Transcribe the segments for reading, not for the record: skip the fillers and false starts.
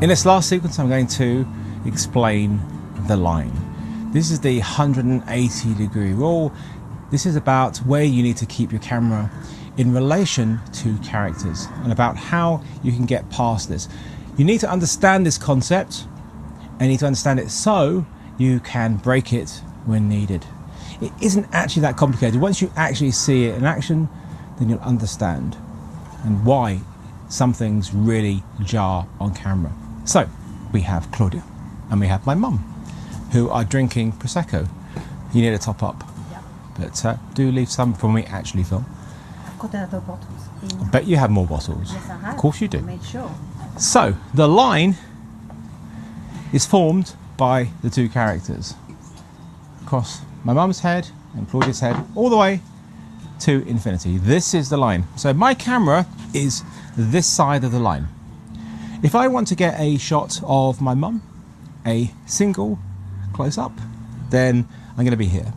In this last sequence, I'm going to explain the line. This is the 180-degree rule. This is about where you need to keep your camera in relation to characters and about how you can get past this. You need to understand this concept and you need to understand it so you can break it when needed. It isn't actually that complicated. Once you actually see it in action, then you'll understand and why some things really jar on camera. So we have Claudia and we have my mum who are drinking Prosecco. You need to top up. Yeah. But do leave some for when we actually film. I've got other bottles. I bet you have more bottles. Yes, I have. Of course you do. I made sure. So the line is formed by the two characters across my mum's head and Claudia's head all the way to infinity. This is the line. So my camera is this side of the line. If I want to get a shot of my mum, a single close up, then I'm going to be here.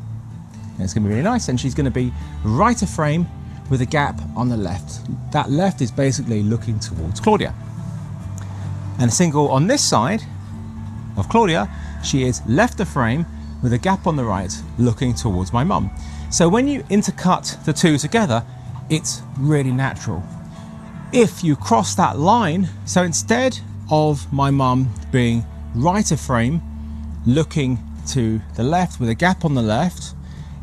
And it's going to be really nice, and she's going to be right of frame with a gap on the left. That left is basically looking towards Claudia. And a single on this side of Claudia, she is left of frame with a gap on the right looking towards my mum. So when you intercut the two together, it's really natural. If you cross that line, so instead of my mum being right of frame looking to the left with a gap on the left,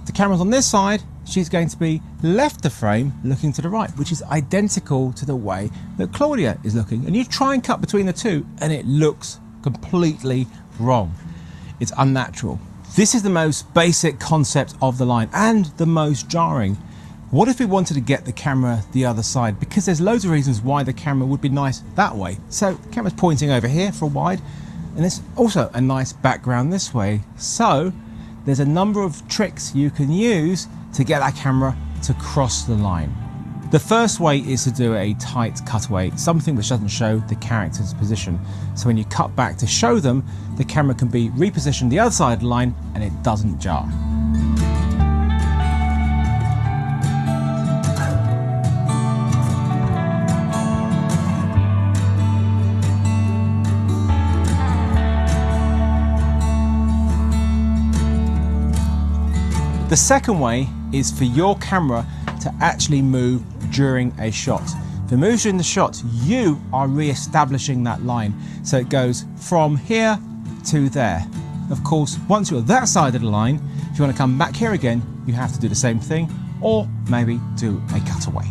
the camera's on this side, she's going to be left of frame looking to the right, which is identical to the way that Claudia is looking. And you try and cut between the two and it looks completely wrong. It's unnatural. This is the most basic concept of the line and the most jarring. What if we wanted to get the camera the other side? Because there's loads of reasons why the camera would be nice that way. So the camera's pointing over here for a wide, and there's also a nice background this way. So there's a number of tricks you can use to get that camera to cross the line. The first way is to do a tight cutaway, something which doesn't show the character's position. So when you cut back to show them, the camera can be repositioned the other side of the line and it doesn't jar. The second way is for your camera to actually move during a shot. If it moves during the shot, you are re-establishing that line. So it goes from here to there. Of course, once you're that side of the line, if you want to come back here again, you have to do the same thing, or maybe do a cutaway.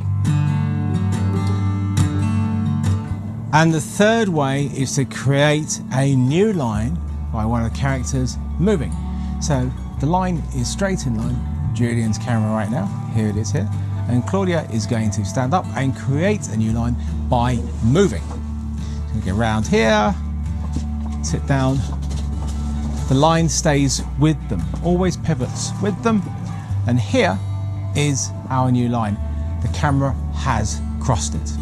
And the third way is to create a new line by one of the characters moving. So the line is straight in line. Julian's camera right now, here it is here, and Claudia is going to stand up and create a new line by moving. So get around here, sit down, the line stays with them, always pivots with them, and here is our new line. The camera has crossed it.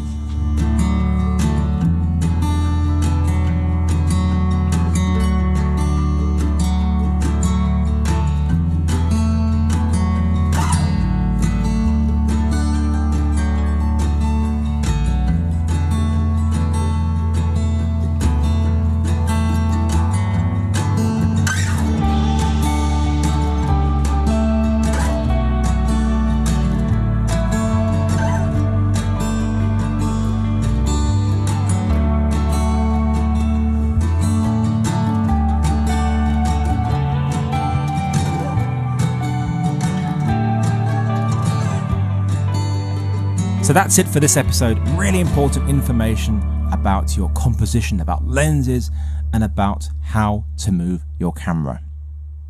So that's it for this episode. Really important information about your composition, about lenses, and about how to move your camera.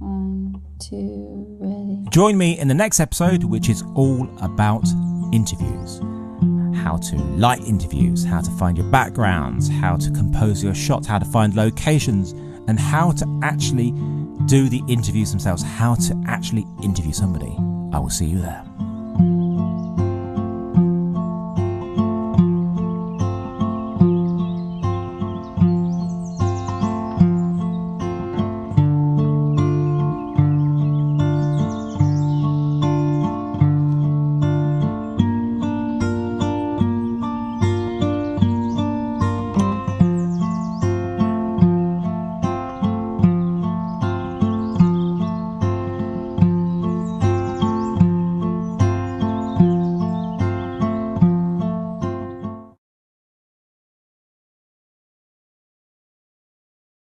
1, 2, ready. Join me in the next episode, which is all about interviews. How to light interviews, how to find your backgrounds, how to compose your shots, how to find locations, and how to actually do the interviews themselves, how to actually interview somebody. I will see you there.